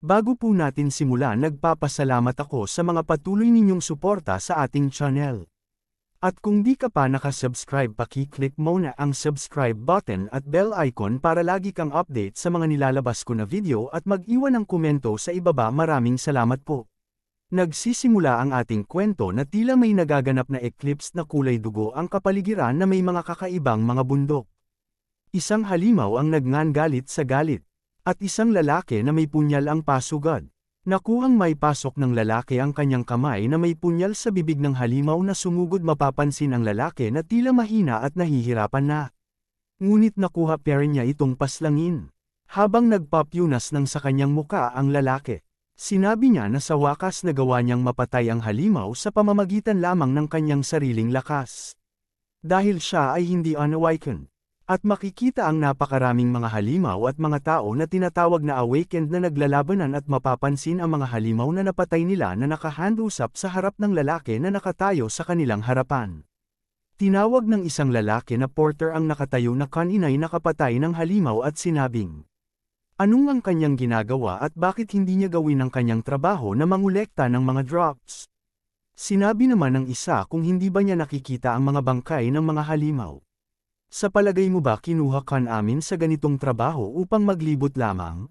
Bago po natin simulan, nagpapasalamat ako sa mga patuloy ninyong suporta sa ating channel. At kung di ka pa nakasubscribe, paki-click mo na ang subscribe button at bell icon para lagi kang update sa mga nilalabas ko na video at mag-iwan ng komento sa ibaba. Maraming salamat po. Nagsisimula ang ating kwento na tila may nagaganap na eclipse na kulay dugo ang kapaligiran na may mga kakaibang mga bundok. Isang halimaw ang nagngangalit sa galit. At isang lalaki na may punyal ang pasugad. Nakuhang may pasok ng lalaki ang kanyang kamay na may punyal sa bibig ng halimaw na sumugod. Mapapansin ang lalaki na tila mahina at nahihirapan na. Ngunit nakuha pa rin niya itong paslangin. Habang nagpapyunas ng sa kanyang muka ang lalaki, sinabi niya na sa wakas nagawa niyang mapatay ang halimaw sa pamamagitan lamang ng kanyang sariling lakas. Dahil siya ay hindi unawakened. At makikita ang napakaraming mga halimaw at mga tao na tinatawag na awakened na naglalabanan at mapapansin ang mga halimaw na napatay nila na nakahandusap sa harap ng lalaki na nakatayo sa kanilang harapan. Tinawag ng isang lalaki na porter ang nakatayo na kanina'y nakapatay ng halimaw at sinabing, anong ang kanyang ginagawa at bakit hindi niya gawin ang kanyang trabaho na mangolekta ng mga drops? Sinabi naman ng isa, kung hindi ba niya nakikita ang mga bangkay ng mga halimaw? Sa palagay mo ba kinuha ka namin sa ganitong trabaho upang maglibot lamang?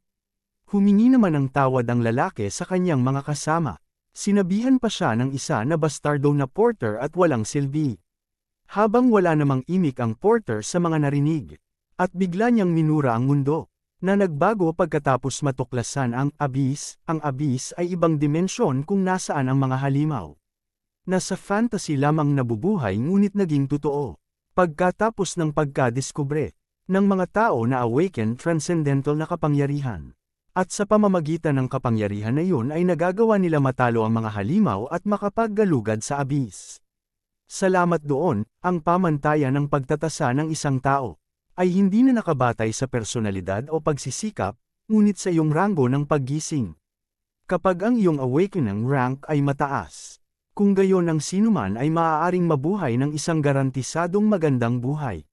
Humingi naman ng tawad ang lalaki sa kanyang mga kasama. Sinabihan pa siya ng isa na bastardo na porter at walang silbi. Habang wala namang imik ang porter sa mga narinig. At bigla niyang minura ang mundo, na nagbago pagkatapos matuklasan ang abyss ay ibang dimensyon kung nasaan ang mga halimaw. Nasa fantasy lamang nabubuhay ngunit naging totoo. Pagkatapos ng pagkadiskubre ng mga tao na awakened transcendental na kapangyarihan. At sa pamamagitan ng kapangyarihan na yun ay nagagawa nila matalo ang mga halimaw at makapaggalugad sa abyss. Salamat doon, ang pamantayan ng pagtatasa ng isang tao ay hindi na nakabatay sa personalidad o pagsisikap, ngunit sa iyong ranggo ng paggising. Kapag ang iyong awakening rank ay mataas, kung gayon ang sinuman ay maaaring mabuhay ng isang garantisadong magandang buhay.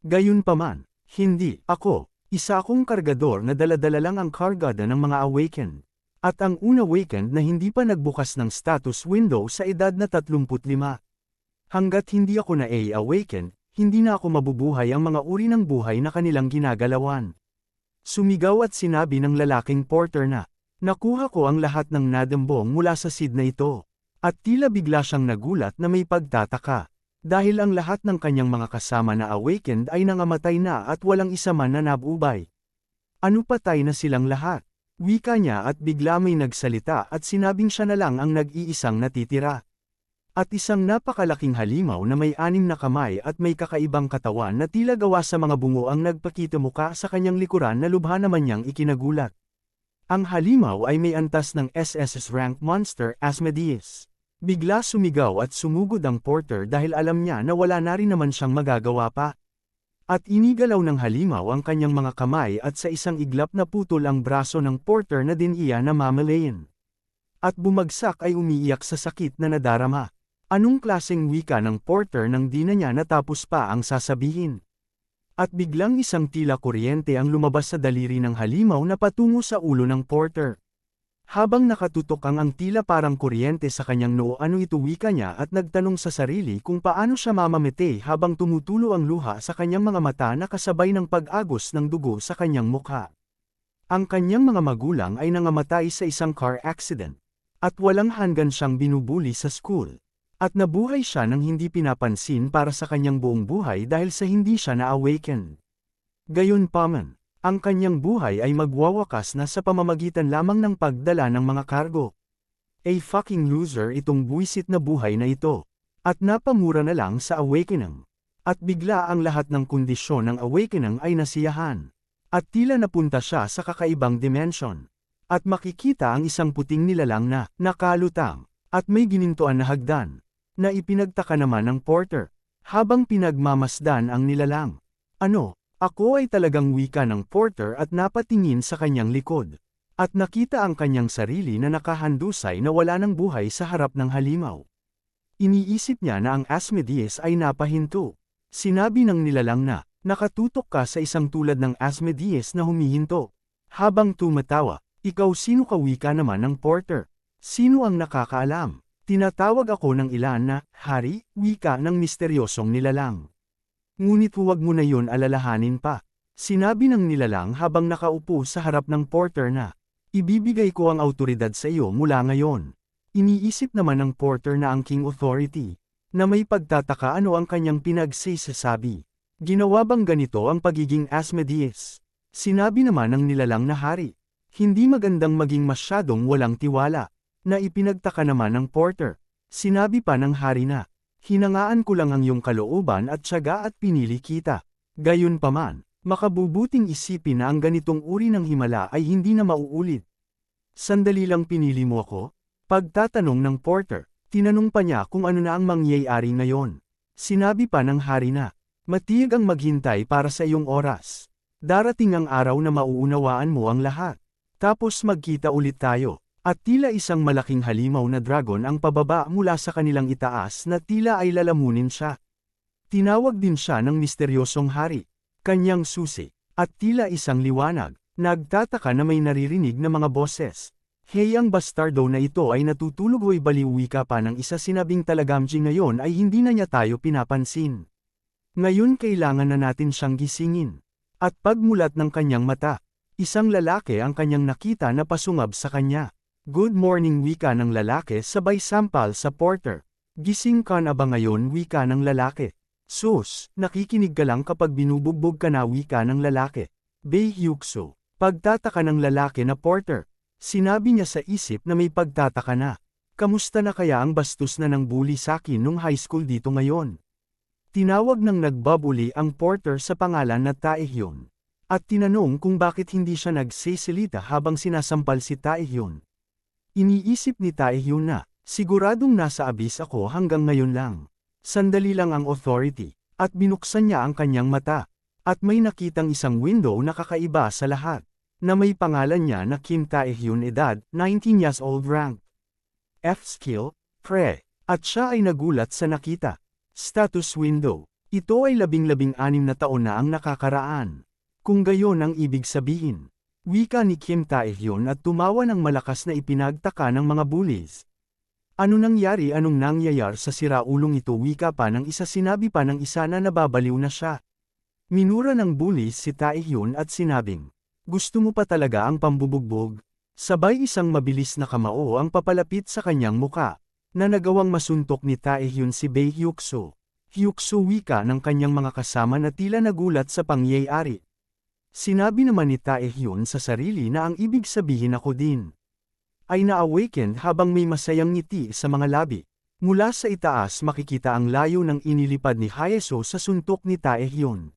Gayunpaman, hindi ako, isa akong kargador na dala-dala lang ang kargada ng mga awakened. At ang unawakened na hindi pa nagbukas ng status window sa edad na 35. Hanggat hindi ako na-awakened, hindi na ako mabubuhay ang mga uri ng buhay na kanilang ginagalawan. Sumigaw at sinabi ng lalaking porter na, nakuha ko ang lahat ng nadambong mula sa seed na ito. At tila bigla siyang nagulat na may pagtataka. Dahil ang lahat ng kanyang mga kasama na awakened ay nangamatay na at walang isa man na nabuhay. Ano patay na silang lahat? Wika niya at bigla may nagsalita at sinabing siya na lang ang nag-iisang natitira. At isang napakalaking halimaw na may 6 na kamay at may kakaibang katawan na tila gawa sa mga bungo ang nagpakita muka sa kanyang likuran na lubha naman niyang ikinagulat. Ang halimaw ay may antas ng SSS rank monster Asmodeus. Bigla sumigaw at sumugod ang porter dahil alam niya na wala na rin naman siyang magagawa pa. At inigalaw ng halimaw ang kanyang mga kamay at sa isang iglap na putol ang braso ng porter na din iya na mamalayin. At bumagsak ay umiiyak sa sakit na nadarama. Anong klaseng wika ng porter nang di na niya natapos pa ang sasabihin? At biglang isang tila kuryente ang lumabas sa daliri ng halimaw na patungo sa ulo ng porter. Habang nakatutok ang tila parang kuryente sa kanyang noo, ano ito, wika niya at nagtanong sa sarili kung paano siya mamamete habang tumutulo ang luha sa kanyang mga mata na kasabay ng pag-agos ng dugo sa kanyang mukha. Ang kanyang mga magulang ay nangamatay sa isang car accident. At walang hanggan siyang binubuli sa school. At nabuhay siya nang hindi pinapansin para sa kanyang buong buhay dahil sa hindi siya na-awaken. Gayunpaman, ang kanyang buhay ay magwawakas na sa pamamagitan lamang ng pagdala ng mga kargo. A fucking loser itong buwisit na buhay na ito. At napamura na lang sa awakening. At bigla ang lahat ng kondisyon ng awakening ay nasiyahan. At tila napunta siya sa kakaibang dimension. At makikita ang isang puting nilalang na nakalutang. At may ginintuan na hagdan. Na ipinagtaka naman ng porter. Habang pinagmamasdan ang nilalang. Ano? Ako ay talagang wika ng porter at napatingin sa kanyang likod. At nakita ang kanyang sarili na nakahandusay na wala ng buhay sa harap ng halimaw. Iniisip niya na ang Asmodeus ay napahinto. Sinabi ng nilalang na, nakatutok ka sa isang tulad ng Asmodeus na humihinto. Habang tumatawa, Ikaw sino ka, wika naman ng Porter? Sino ang nakakaalam? Tinatawag ako ng ilan na, hari, wika ng misteryosong nilalang. Ngunit huwag mo na yun alalahanin pa. Sinabi ng nilalang habang nakaupo sa harap ng Porter na, ibibigay ko ang awtoridad sa iyo mula ngayon. Iniisip naman ng Porter na ang King Authority, na may pagtataka ano ang kanyang pinagsasabi. Ginawa bang ganito ang pagiging Asmodeus? Sinabi naman ng nilalang na hari, hindi magandang maging masyadong walang tiwala, na ipinagtaka naman ng Porter. Sinabi pa ng hari na, hinangaan ko lang ang iyong kalooban at tiyaga at pinili kita. Gayunpaman, makabubuting isipin na ang ganitong uri ng himala ay hindi na mauulit. Sandali lang pinili mo ako? Pagtatanong ng Porter, tinanong pa niya kung ano na ang mangyayari ngayon. Sinabi pa ng hari na, matiyag ang maghintay para sa iyong oras. Darating ang araw na mauunawaan mo ang lahat. Tapos magkita ulit tayo. At tila isang malaking halimaw na dragon ang pababa mula sa kanilang itaas na tila ay lalamunin siya. Tinawag din siya ng misteryosong hari, kanyang susi, at tila isang liwanag. Nagtataka na may naririnig na mga boses. Hey, ang bastardo na ito ay natutulog, ho'y baliw, wika pa ng isa. Sinabing Talagamji ngayon ay hindi na niya tayo pinapansin. Ngayon kailangan na natin siyang gisingin. At pagmulat ng kanyang mata, isang lalaki ang kanyang nakita na pasungab sa kanya. Good morning, wika ng lalaki sabay sampal sa Porter. Gising ka na ba ngayon, wika ng lalaki? Sus, nakikinig ka lang kapag binubugbog ka na, wika ng lalaki. Baehyukso. Pagtataka ng lalaki na Porter. Sinabi niya sa isip na may pagtataka na. Kamusta na kaya ang bastos na ng bully sa akin nung high school dito ngayon? Tinawag ng nagbabuli ang Porter sa pangalan na Taehyun. At tinanong kung bakit hindi siya nagsisilita habang sinasampal si Taehyun. Iniisip ni Taehyun na, siguradong nasa abis ako hanggang ngayon lang. Sandali lang ang authority, at binuksan niya ang kanyang mata. At may nakitang isang window na kakaiba sa lahat, na may pangalan niya na Kim Taehyun, edad, 19 years old, rank F-skill, Pre. At siya ay nagulat sa nakita. Status window. Ito ay 16 na taon na ang nakakaraan. Kung gayon ang ibig sabihin. Wika ni Kim Taehyun at tumawa ng malakas na ipinagtaka ng mga bullies. Ano nangyari, anong nangyayar sa siraulong ito, wika pa ng isa. Sinabi pa ng isa na nababaliw na siya. Minura ng bullies si Taehyun at sinabing, gusto mo pa talaga ang pambubugbog? Sabay isang mabilis na kamao ang papalapit sa kanyang muka, na nagawang masuntok ni Taehyun si Baehyukso. Hyukso, wika ng kanyang mga kasama na tila nagulat sa pangyayari. Sinabi naman ni Taehyun sa sarili na ang ibig sabihin ako din ay na-awakened habang may masayang ngiti sa mga labi. Mula sa itaas makikita ang layo ng inilipad ni Hayaso sa suntok ni Taehyun.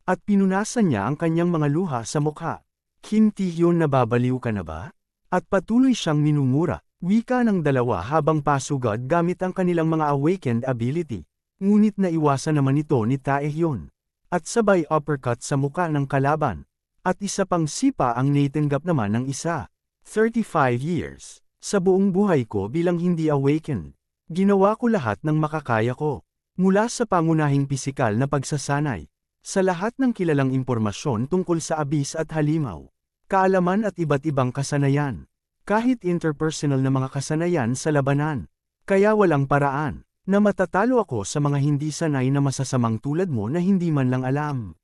At pinunasan niya ang kanyang mga luha sa mukha. Kim Taehyun, nababaliw ka na ba? At patuloy siyang minumura, wika ng dalawa habang pasugad gamit ang kanilang mga awakened ability. Ngunit naiwasan naman ito ni Taehyun. At sabay uppercut sa muka ng kalaban. At isa pang sipa ang natanggap naman ng isa. 35 years. Sa buong buhay ko bilang hindi awakened, ginawa ko lahat ng makakaya ko. Mula sa pangunahing pisikal na pagsasanay, sa lahat ng kilalang impormasyon tungkol sa abis at halimaw, kaalaman at iba't ibang kasanayan, kahit interpersonal na mga kasanayan sa labanan. Kaya walang paraan na matatalo ako sa mga hindi sanay na masasamang tulad mo na hindi man lang alam.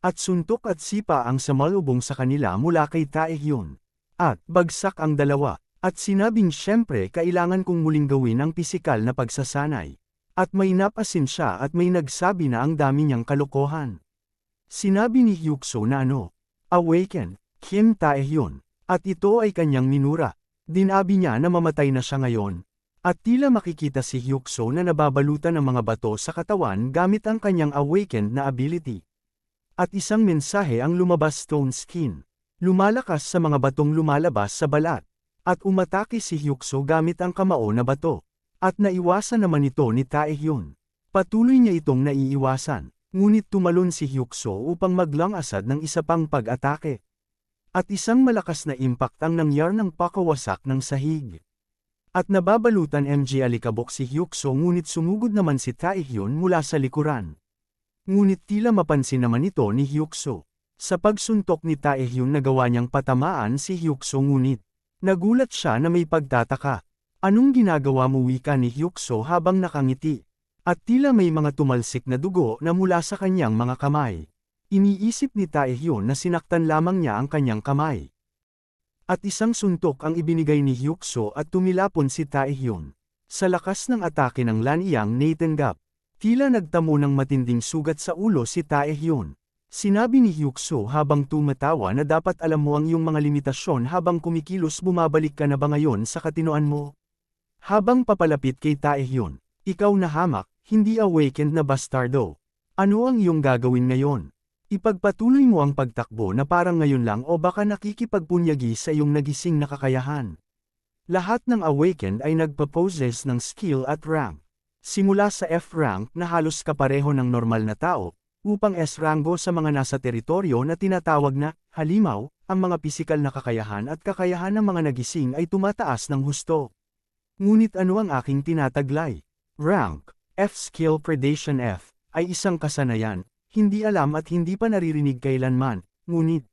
At suntok at sipa ang samalubong sa kanila mula kay Taehyun. At bagsak ang dalawa, at sinabing syempre kailangan kong muling gawin ang pisikal na pagsasanay. At may napasin siya at may nagsabi na ang dami niyang kalokohan. Sinabi ni Hyukso na awaken, Kim Taehyun, at ito ay kanyang minura. Dinabi niya na mamatay na siya ngayon. At tila makikita si Hyukso na nababalutan ng mga bato sa katawan gamit ang kanyang awakened na ability. At isang mensahe ang lumabas, stone skin. Lumalakas sa mga batong lumalabas sa balat. At umatake si Hyukso gamit ang kamao na bato. At naiwasan naman ito ni Taehyun. Patuloy niya itong naiiwasan, ngunit tumalon si Hyukso upang maglangasad ng isa pang pag-atake. At isang malakas na impact ang nangyari ng pakawasak ng sahig. At nababalutan alikabok si Hyukso, ngunit sumugod naman si Taehyun mula sa likuran. Ngunit tila mapansin naman ito ni Hyukso. Sa pagsuntok ni Taehyun nagawa niyang patamaan si Hyukso ngunit nagulat siya na may pagtataka. Anong ginagawa mo, wika ni Hyukso habang nakangiti? At tila may mga tumalsik na dugo na mula sa kanyang mga kamay. Iniisip ni Taehyun na sinaktan lamang niya ang kanyang kamay. At isang suntok ang ibinigay ni Hyukso at tumilapon si Taehyun. Sa lakas ng atake ng Lanyang natanggap, tila nagtamo ng matinding sugat sa ulo si Taehyun. Sinabi ni Hyukso habang tumatawa na dapat alam mo ang iyong mga limitasyon habang kumikilos. Bumabalik ka na ba ngayon sa katinoan mo? Habang papalapit kay Taehyun, ikaw na hamak, hindi awakened na bastardo. Ano ang iyong gagawin ngayon? Ipagpatuloy mo ang pagtakbo na parang ngayon lang o baka nakikipagpunyagi sa iyong nagising na kakayahan. Lahat ng awakened ay nagpa-poses ng skill at rank. Simula sa F-rank na halos kapareho ng normal na tao, upang S-rango sa mga nasa teritoryo na tinatawag na halimaw, ang mga pisikal na kakayahan at kakayahan ng mga nagising ay tumataas ng husto. Ngunit ano ang aking tinataglay? Rank, F-skill predation F, ay isang kasanayan, hindi alam at hindi pa naririnig kailanman, ngunit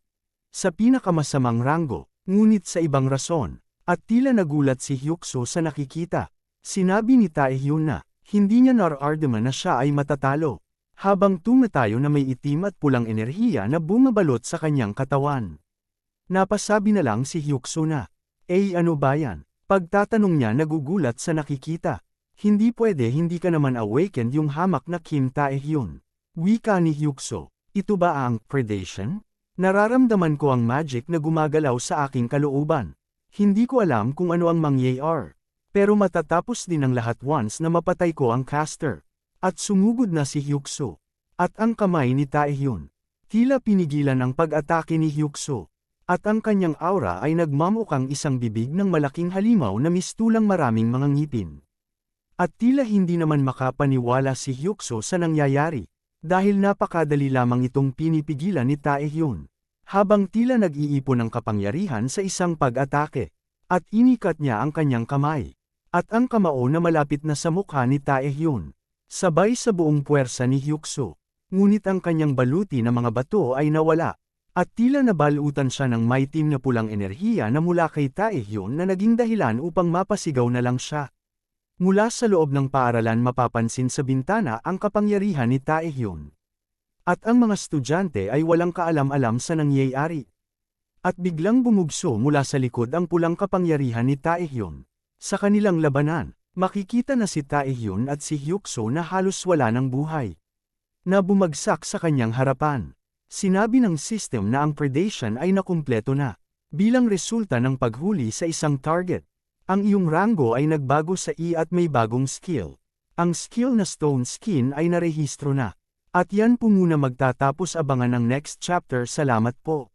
sa pinakamasamang ranggo, ngunit sa ibang rason, at tila nagulat si Hyukso sa nakikita. Sinabi ni Taehyun na, hindi niya nararamdaman na siya ay matatalo, habang tumatayo na may itim at pulang enerhiya na bumabalot sa kanyang katawan. Napasabi na lang si Hyukso na, ano ba yan? Pagtatanong niya nagugulat sa nakikita. Hindi pwede, hindi ka naman awakened yung hamak na Kim Taehyun. Wika ni Hyukso, ito ba ang predation? Nararamdaman ko ang magic na gumagalaw sa aking kalooban. Hindi ko alam kung ano ang mangyayari. Pero matatapos din ang lahat once na mapatay ko ang caster. At sumugod na si Hyukso. At ang kamay ni Taehyun. Tila pinigilan ang pag-atake ni Hyukso. At ang kanyang aura ay nagmamukang isang bibig ng malaking halimaw na mistulang maraming mga ngipin. At tila hindi naman makapaniwala si Hyukso sa nangyayari. Dahil napakadali lamang itong pinipigilan ni Taehyun. Habang tila nag-iipon ng kapangyarihan sa isang pag-atake. At inikat niya ang kanyang kamay. At ang kamao na malapit na sa mukha ni Taehyun. Sabay sa buong puwersa ni Hyukso. Ngunit ang kanyang baluti na mga bato ay nawala. At tila nabalutan siya ng maitim na pulang enerhiya na mula kay Taehyun na naging dahilan upang mapasigaw na lang siya. Mula sa loob ng paaralan mapapansin sa bintana ang kapangyarihan ni Taehyun. At ang mga estudyante ay walang kaalam-alam sa nangyayari. At biglang bumugso mula sa likod ang pulang kapangyarihan ni Taehyun. Sa kanilang labanan, makikita na si Taehyun at si Hyukso na halos wala ng buhay. Na bumagsak sa kanyang harapan. Sinabi ng system na ang predation ay nakumpleto na. Bilang resulta ng paghuli sa isang target. Ang iyong ranggo ay nagbago sa at may bagong skill. Ang skill na Stone Skin ay narehistro na. At yan po muna magtatapos, abangan ang next chapter. Salamat po.